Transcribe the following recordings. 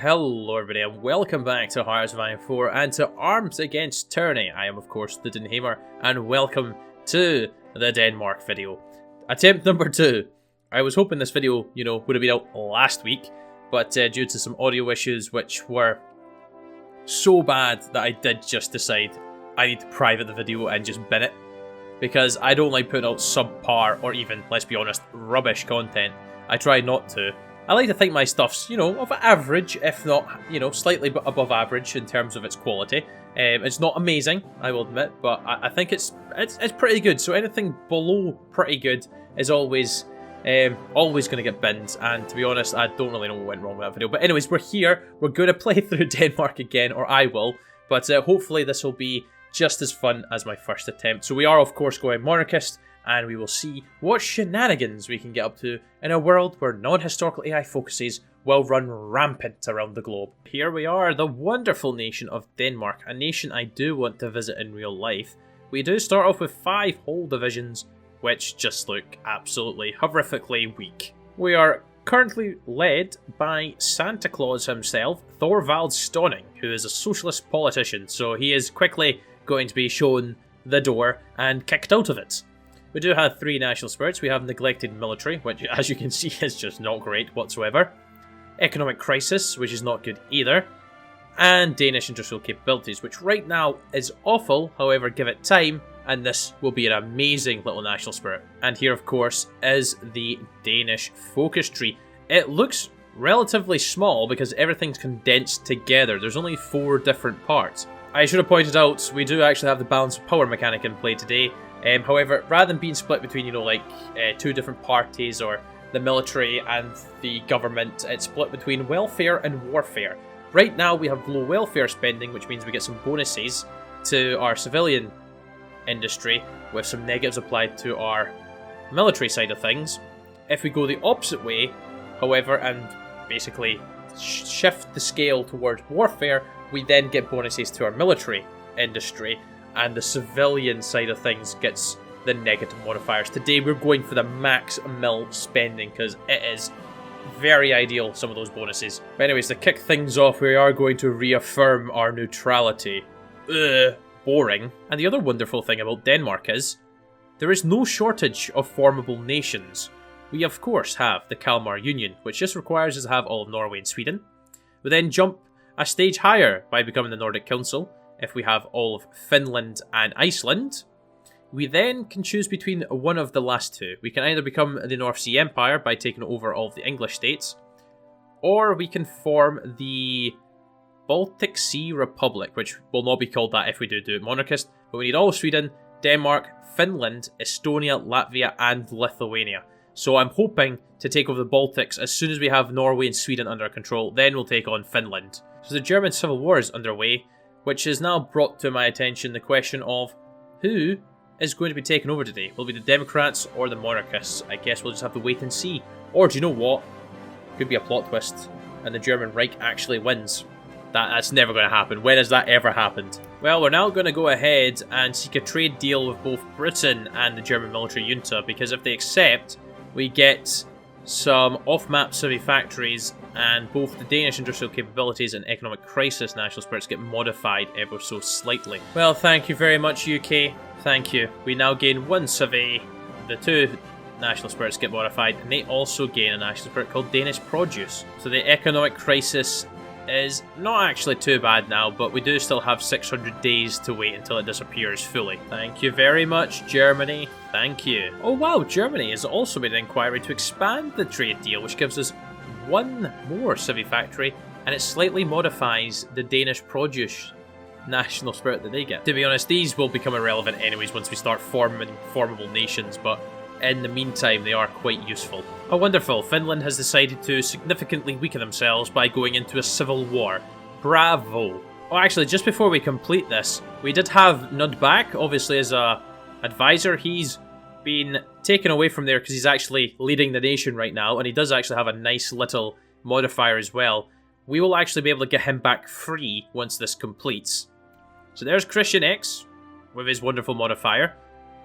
Hello everybody and welcome back to HOI4 and to Arms Against Tyranny. I am of course the Denhamer and welcome to the Denmark video. Attempt number 2. I was hoping this video, would have been out last week, but due to some audio issues which were so bad that I did just decide I need to private the video and just bin it. Because I don't like putting out subpar or even, let's be honest, rubbish content. I try not to. I like to think my stuff's, of average, if not, slightly above average in terms of its quality. It's not amazing, I will admit, but I think it's pretty good. So anything below pretty good is always going to get binned. And to be honest, I don't really know what went wrong with that video. But anyways, we're here. We're going to play through Denmark again, or I will. But hopefully this will be just as fun as my first attempt. So we are, of course, going monarchist. And we will see what shenanigans we can get up to in a world where non-historical AI focuses will run rampant around the globe. Here we are, the wonderful nation of Denmark, a nation I do want to visit in real life. We do start off with 5 whole divisions, which just look absolutely horrifically weak. We are currently led by Santa Claus himself, Thorvald Stonning, who is a socialist politician, so he is quickly going to be shown the door and kicked out of it. We do have 3 national spirits. We have neglected military, which as you can see is just not great whatsoever. Economic crisis, which is not good either. And Danish industrial capabilities, which right now is awful, however give it time and this will be an amazing little national spirit. And here of course is the Danish focus tree. It looks relatively small because everything's condensed together. There's only 4 different parts. I should have pointed out, we do actually have the balance of power mechanic in play today. However, rather than being split between, 2 different parties or the military and the government, it's split between welfare and warfare. Right now we have low welfare spending, which means we get some bonuses to our civilian industry with some negatives applied to our military side of things. If we go the opposite way, however, and basically shift the scale towards warfare, we then get bonuses to our military industry. And the civilian side of things gets the negative modifiers. Today we're going for the max mil spending because it is very ideal, some of those bonuses. But anyways, to kick things off, we are going to reaffirm our neutrality. Boring. And the other wonderful thing about Denmark is there is no shortage of formable nations. We of course have the Kalmar Union, which just requires us to have all of Norway and Sweden. We then jump a stage higher by becoming the Nordic Council. If we have all of Finland and Iceland, we then can choose between one of the last 2. We can either become the North Sea Empire by taking over all of the English states, or we can form the Baltic Sea Republic, which will not be called that if we do it monarchist, but we need all of Sweden, Denmark, Finland, Estonia, Latvia, and Lithuania. So I'm hoping to take over the Baltics as soon as we have Norway and Sweden under our control, then we'll take on Finland. So the German Civil War is underway, which has now brought to my attention the question of who is going to be taken over today. Will it be the Democrats or the monarchists? I guess we'll just have to wait and see. Or do you know what? Could be a plot twist and the German Reich actually wins. That's never going to happen. When has that ever happened? Well, we're now going to go ahead and seek a trade deal with both Britain and the German military junta, because if they accept, we get some off-map civvy factories, and both the Danish industrial capabilities and economic crisis national spirits get modified ever so slightly. Well, thank you very much, UK. Thank you. We now gain 1 civvy. The 2 national spirits get modified, and they also gain a national spirit called Danish Produce. So the economic crisis is not actually too bad now, but we do still have 600 days to wait until it disappears fully. Thank you very much, Germany. Thank you. Oh wow, Germany has also made an inquiry to expand the trade deal, which gives us 1 more civvy factory, and it slightly modifies the Danish Produce national spirit that they get. To be honest, these will become irrelevant anyways once we start forming formable nations, but in the meantime they are quite useful. Oh wonderful, Finland has decided to significantly weaken themselves by going into a civil war. Bravo. Oh actually, just before we complete this, we did have Nud back, obviously as a advisor. He's been taken away from there because he's actually leading the nation right now, and he does actually have a nice little modifier as well. We will actually be able to get him back free once this completes. So there's Christian X with his wonderful modifier.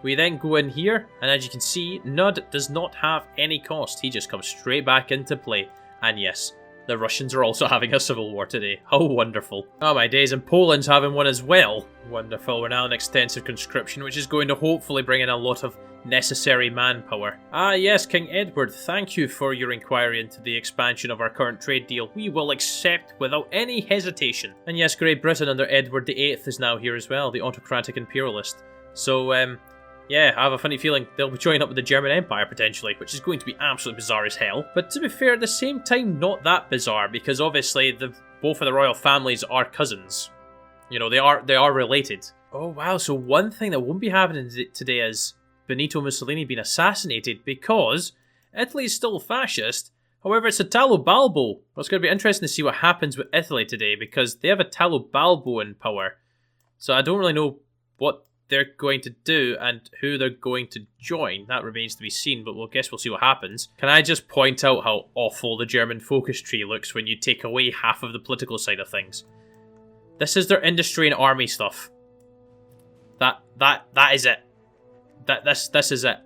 We then go in here, and as you can see, Nud does not have any cost. He just comes straight back into play. And yes, The Russians are also having a civil war today. How wonderful. Oh my days, and Poland's having one as well. Wonderful. We're now in extensive conscription, which is going to hopefully bring in a lot of necessary manpower. Ah yes, King Edward, thank you for your inquiry into the expansion of our current trade deal. We will accept without any hesitation. And yes, Great Britain under Edward VIII is now here as well, the autocratic imperialist. So, yeah, I have a funny feeling they'll be joining up with the German Empire potentially, which is going to be absolutely bizarre as hell. But to be fair, at the same time, not that bizarre, because obviously both of the royal families are cousins. You know, they are related. Oh wow, so one thing that won't be happening today is Benito Mussolini being assassinated, because Italy is still fascist. However, it's Italo Balbo. Well, it's going to be interesting to see what happens with Italy today, because they have Italo Balbo in power. So I don't really know what they're going to do and who they're going to join. That remains to be seen, but we'll see what happens. Can I just point out how awful the German focus tree looks when you take away half of the political side of things? This is their industry and army stuff. That is it. This is it.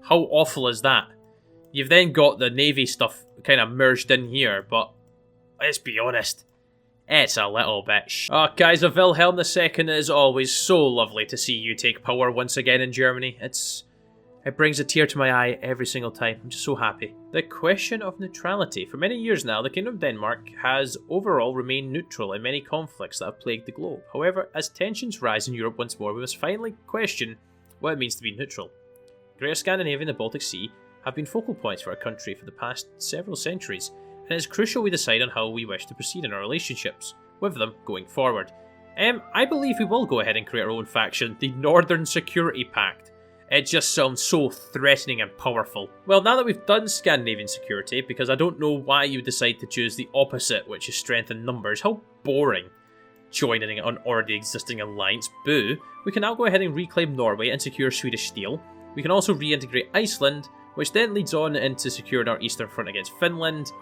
How awful is that? You've then got the navy stuff kind of merged in here, but let's be honest, it's a little bit Oh, Kaiser Wilhelm II, it is always so lovely to see you take power once again in Germany. It brings a tear to my eye every single time. I'm just so happy. The question of neutrality. For many years now, the Kingdom of Denmark has overall remained neutral in many conflicts that have plagued the globe. However, as tensions rise in Europe once more, we must finally question what it means to be neutral. Greater Scandinavia and the Baltic Sea have been focal points for our country for the past several centuries, and it is crucial we decide on how we wish to proceed in our relationships with them going forward. I believe we will go ahead and create our own faction, the Northern Security Pact. It just sounds so threatening and powerful. Well, now that we've done Scandinavian security, because I don't know why you decide to choose the opposite, which is strength in numbers. How boring. Joining an already existing alliance, boo. We can now go ahead and reclaim Norway and secure Swedish steel. We can also reintegrate Iceland, which then leads on into securing our eastern front against Finland,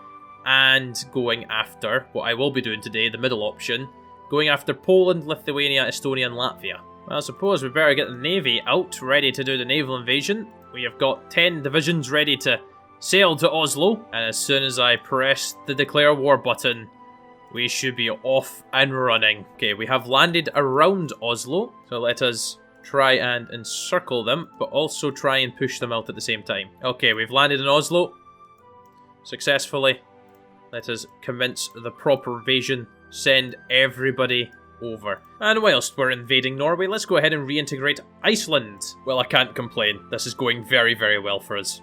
and going after, what I will be doing today, the middle option, going after Poland, Lithuania, Estonia and Latvia. Well, I suppose we better get the navy out, ready to do the naval invasion. We have got 10 divisions ready to sail to Oslo, and as soon as I press the declare war button, we should be off and running. Okay, we have landed around Oslo, so let us try and encircle them, but also try and push them out at the same time. Okay, we've landed in Oslo successfully. Let us commence the proper invasion. Send everybody over. And whilst we're invading Norway, let's go ahead and reintegrate Iceland. Well, I can't complain. This is going very, very well for us.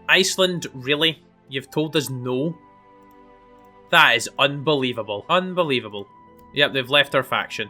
Iceland, really? You've told us no? That is unbelievable. Unbelievable. Yep, they've left our faction.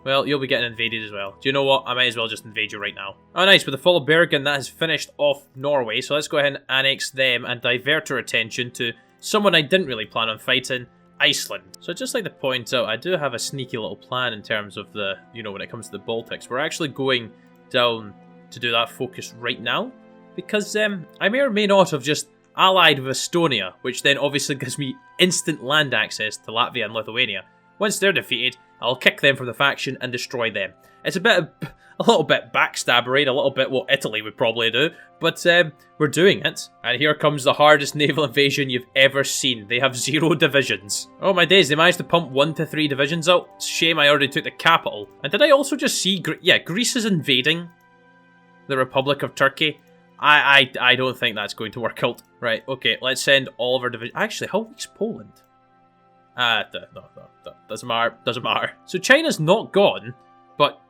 Well, you'll be getting invaded as well. Do you know what? I might as well just invade you right now. Oh, nice. With the fall of Bergen, that has finished off Norway. So let's go ahead and annex them and divert our attention to someone I didn't really plan on fighting, Iceland. So I'd just like to point out, I do have a sneaky little plan in terms of the, you know, when it comes to the Baltics. We're actually going down to do that focus right now, because I may or may not have just allied with Estonia, which then obviously gives me instant land access to Latvia and Lithuania. Once they're defeated, I'll kick them from the faction and destroy them. It's a little bit backstabbery, a little bit what Italy would probably do, but we're doing it. And here comes the hardest naval invasion you've ever seen. They have 0 divisions. Oh my days, they managed to pump 1 to 3 divisions out. Shame I already took the capital. And did I also just see, Greece is invading the Republic of Turkey. I don't think that's going to work out. Right, okay, let's send all of our divisions. Actually, how weak's Poland? No, doesn't matter. So China's not gone, but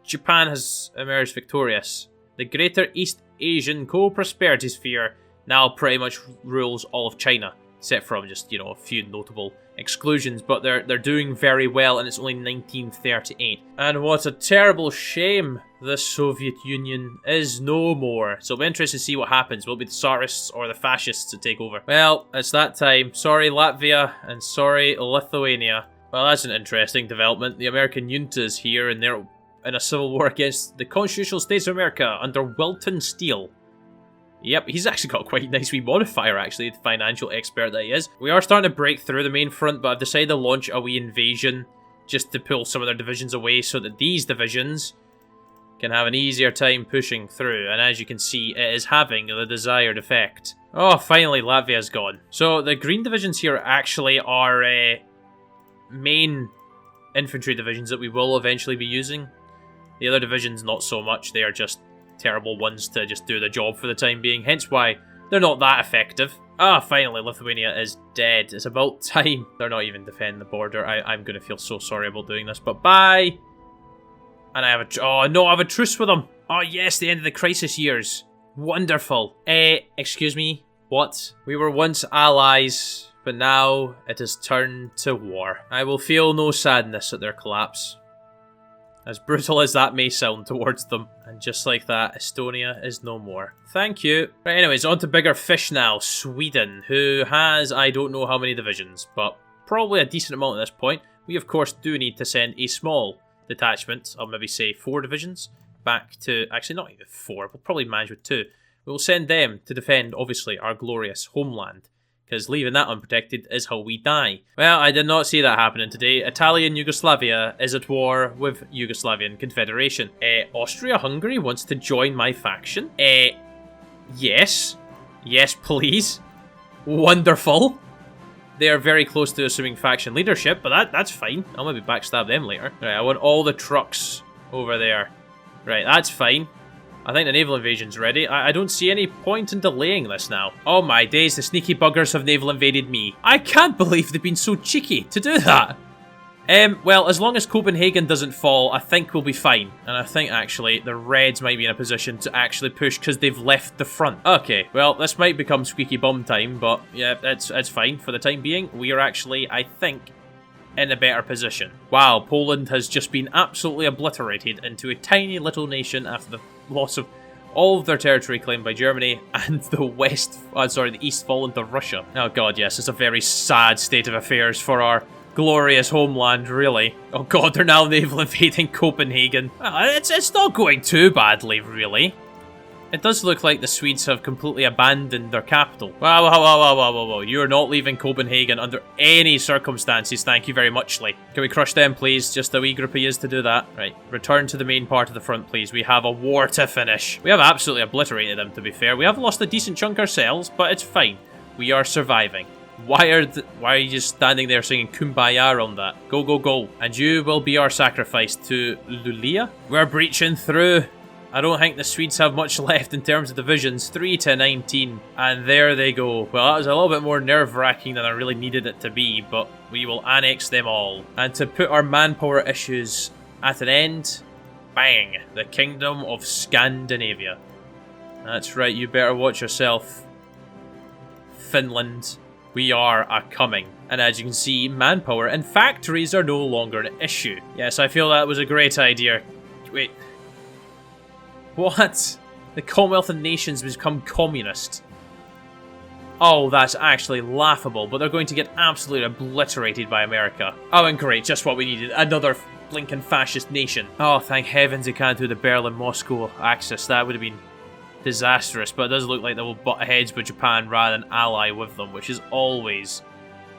Japan has emerged victorious. The Greater East Asian Co-Prosperity Sphere now pretty much rules all of China, except from just, you know, a few notable exclusions, but they're doing very well, and it's only 1938. And what a terrible shame the Soviet Union is no more. So it'll be interesting to see what happens. Will it be the Tsarists or the fascists to take over? Well, it's that time. Sorry Latvia, and sorry Lithuania. Well, that's an interesting development. The American junta is here, and they're in a civil war against the Constitutional States of America under Wilton Steele. Yep, he's actually got quite a nice wee modifier, actually, the financial expert that he is. We are starting to break through the main front, but I've decided to launch a wee invasion just to pull some of their divisions away so that these divisions can have an easier time pushing through. And as you can see, it is having the desired effect. Oh, finally, Latvia's gone. So, the green divisions here actually are main infantry divisions that we will eventually be using. The other divisions, not so much. They are just terrible ones to just do the job for the time being. Hence why they're not that effective. Ah, finally, Lithuania is dead. It's about time. They're not even defending the border. I'm going to feel so sorry about doing this, but bye! And I have a... Oh, no, I have a truce with them. Oh, yes, the end of the crisis years. Wonderful. Excuse me? What? We were once allies, but now it has turned to war. I will feel no sadness at their collapse. As brutal as that may sound towards them. And just like that, Estonia is no more. Thank you. Right, anyways, on to bigger fish now. Sweden, who has, I don't know how many divisions, but probably a decent amount at this point. We, of course, do need to send a small detachment, I'll maybe say 4 divisions, back to, actually not even 4, we'll probably manage with 2. We'll send them to defend, obviously, our glorious homeland, because leaving that unprotected is how we die. Well, I did not see that happening today. Italian Yugoslavia is at war with Yugoslavian Confederation. Austria-Hungary wants to join my faction? Yes. Yes, please. Wonderful. They are very close to assuming faction leadership, but that's fine. I'll maybe backstab them later. Right, I want all the trucks over there. Right, that's fine. I think the naval invasion's ready. I don't see any point in delaying this now. Oh my days, the sneaky buggers have naval invaded me. I can't believe they've been so cheeky to do that. Well, as long as Copenhagen doesn't fall, I think we'll be fine. And I think, actually, the Reds might be in a position to actually push because they've left the front. Okay, well, this might become squeaky bum time, but yeah, it's fine for the time being. We are actually, I think, in a better position. Wow, Poland has just been absolutely obliterated into a tiny little nation after the loss of all of their territory claimed by Germany, and the east fallen to Russia. Oh god, yes, it's a very sad state of affairs for our glorious homeland, really. Oh god, they're now naval invading Copenhagen. Well, it's not going too badly, really. It does look like the Swedes have completely abandoned their capital. Whoa. You're not leaving Copenhagen under any circumstances, thank you very muchly. Can we crush them, please? Just a wee group of yous to do that. Right, return to the main part of the front, please. We have a war to finish. We have absolutely obliterated them, to be fair. We have lost a decent chunk ourselves, but it's fine. We are surviving. Why are you just standing there singing Kumbaya on that? Go, go, go. And you will be our sacrifice to Luleå. We're breaching through. I don't think the Swedes have much left in terms of divisions. 3 to 19. And there they go. Well, that was a little bit more nerve-wracking than I really needed it to be, but we will annex them all. And to put our manpower issues at an end, bang, the Kingdom of Scandinavia. That's right, you better watch yourself, Finland. We are a-coming. And as you can see, manpower and factories are no longer an issue. Yes, I feel that was a great idea. Wait. What? The Commonwealth of Nations become communist. Oh, that's actually laughable, but they're going to get absolutely obliterated by America. Oh, and great, just what we needed. Another blinking fascist nation. Oh, thank heavens they can't do the Berlin-Moscow axis. That would have been disastrous, but it does look like they will butt heads with Japan rather than ally with them, which is always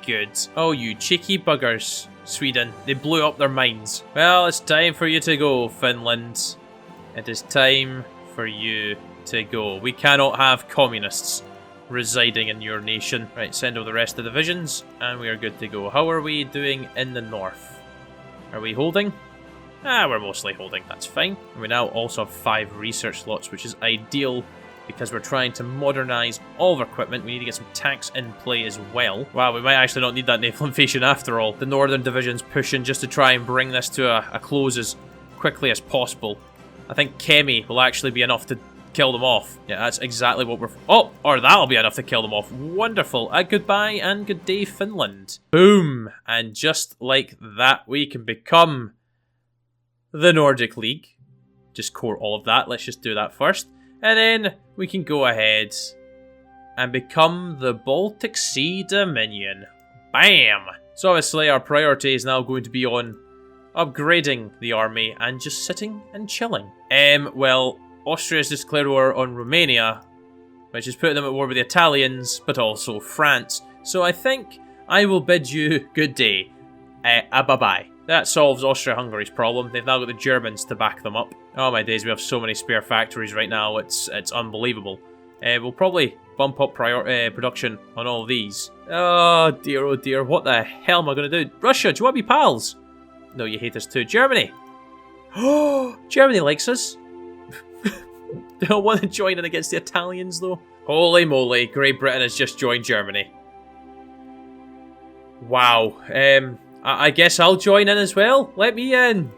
good. Oh, you cheeky buggers, Sweden. They blew up their mines. Well, it's time for you to go, Finland. It is time for you to go. We cannot have communists residing in your nation. Right, send over the rest of the divisions, and we are good to go. How are we doing in the north? Are we holding? We're mostly holding. That's fine. And we now also have 5 research slots, which is ideal because we're trying to modernise all of our equipment. We need to get some tanks in play as well. Wow, we might actually not need that naval invasion after all. The northern division's pushing just to try and bring this to a close as quickly as possible. I think Kemi will actually be enough to kill them off. Yeah, that's exactly what we're... Oh, or that'll be enough to kill them off. Wonderful. Goodbye and good day, Finland. Boom. And just like that, we can become the Nordic League. Just core all of that. Let's just do that first. And then we can go ahead and become the Baltic Sea Dominion. Bam! So obviously our priority is now going to be on upgrading the army and just sitting and chilling. Well, Austria has declared war on Romania, which is putting them at war with the Italians, but also France. So I think I will bid you good day. Bye-bye. That solves Austria-Hungary's problem. They've now got the Germans to back them up. Oh my days, we have so many spare factories right now, it's unbelievable. We'll probably bump up production on all these. Oh dear, what the hell am I going to do? Russia, do you want to be pals? No, you hate us too. Germany! Oh, Germany likes us. They don't want to join in against the Italians, though. Holy moly, Great Britain has just joined Germany. Wow. I guess I'll join in as well. Let me in.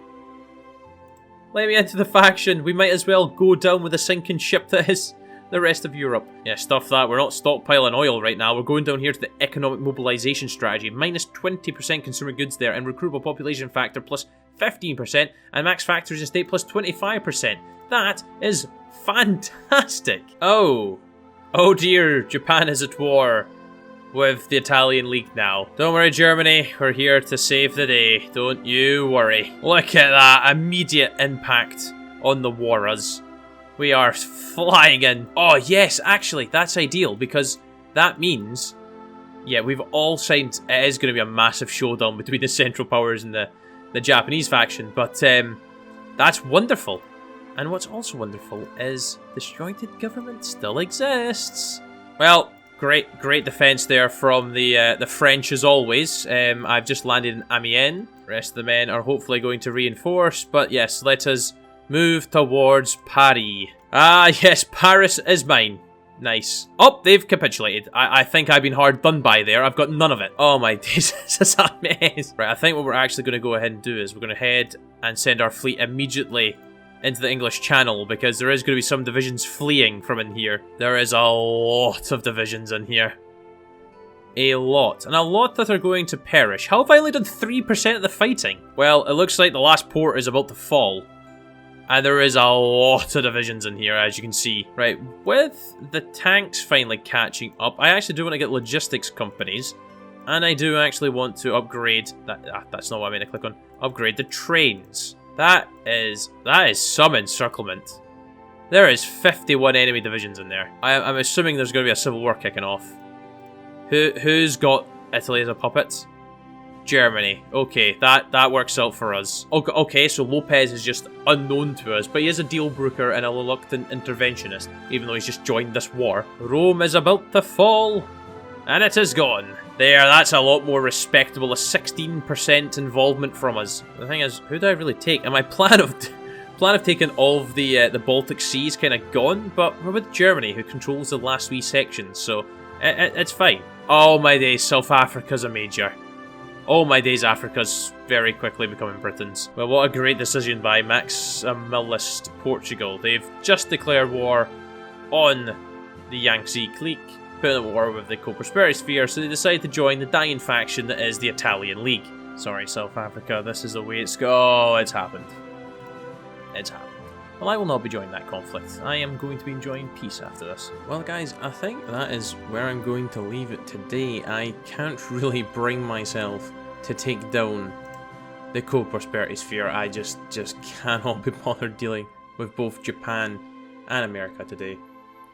Let me into the faction. We might as well go down with a sinking ship that is the rest of Europe. Yeah, stuff that. We're not stockpiling oil right now. We're going down here to the economic mobilization strategy. Minus 20% consumer goods there, and recruitable population factor plus 15%, and max factories in state plus 25%. That is fantastic. Oh dear, Japan is at war with the Italian League now. Don't worry, Germany, we're here to save the day. Don't you worry. Look at that immediate impact on the warras. We are flying in. Oh yes, actually, that's ideal because that means, yeah, we've all signed. It is going to be a massive showdown between the Central Powers and the Japanese faction, but that's wonderful. And what's also wonderful is the disjointed government still exists. Well, great defense there from the French as always. I've just landed in Amiens. The rest of the men are hopefully going to reinforce, but yes, let us move towards Paris. Ah, yes, Paris is mine. Nice. Oh, they've capitulated. I think I've been hard done by there. I've got none of it. Oh my days, this is a mess. Right, I think what we're actually going to go ahead and do is we're going to head and send our fleet immediately into the English Channel, because there is going to be some divisions fleeing from in here. There is a lot of divisions in here. A lot. And a lot that are going to perish. How have I only done 3% of the fighting? Well, it looks like the last port is about to fall. And there is a lot of divisions in here, as you can see. Right, with the tanks finally catching up, I actually do want to get logistics companies. And I do actually want to upgrade... that's not what I meant to click on. Upgrade the trains. That is some encirclement. There is 51 enemy divisions in there. I'm assuming there's going to be a civil war kicking off. Who's got Italy as a puppet? Germany. Okay, that works out for us. Okay, so Lopez is just unknown to us, but he is a deal broker and a reluctant interventionist, even though he's just joined this war. Rome is about to fall, and it is gone. There, that's a lot more respectable. A 16% involvement from us. The thing is, who do I really take? And my plan of taking all of the Baltic Sea is kind of gone, but we're with Germany, who controls the last wee sections, so it's fine. Oh my days, South Africa's a major. Oh my days, Africa's very quickly becoming Britain's. Well, what a great decision by Maximalist Portugal. They've just declared war on the Yangtze clique, put in a war with the co-prosperity sphere, so they decide to join the dying faction that is the Italian League. Sorry, South Africa, this is the way it's go. Oh, it's happened. It's happened. Well, I will not be joining that conflict. I am going to be enjoying peace after this. Well, guys, I think that is where I'm going to leave it today. I can't really bring myself to take down the co-prosperity sphere. I just cannot be bothered dealing with both Japan and America today.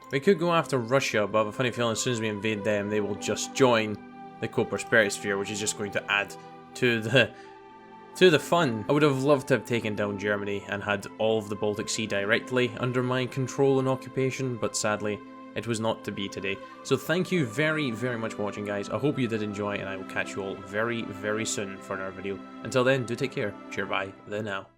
We could go after Russia, but I have a funny feeling as soon as we invade them, they will just join the co-prosperity sphere, which is just going to add to the fun. I would have loved to have taken down Germany and had all of the Baltic Sea directly under my control and occupation, but sadly, it was not to be today. So thank you very, very much for watching, guys. I hope you did enjoy, and I will catch you all very, very soon for another video. Until then, do take care. Cheer bye. The now.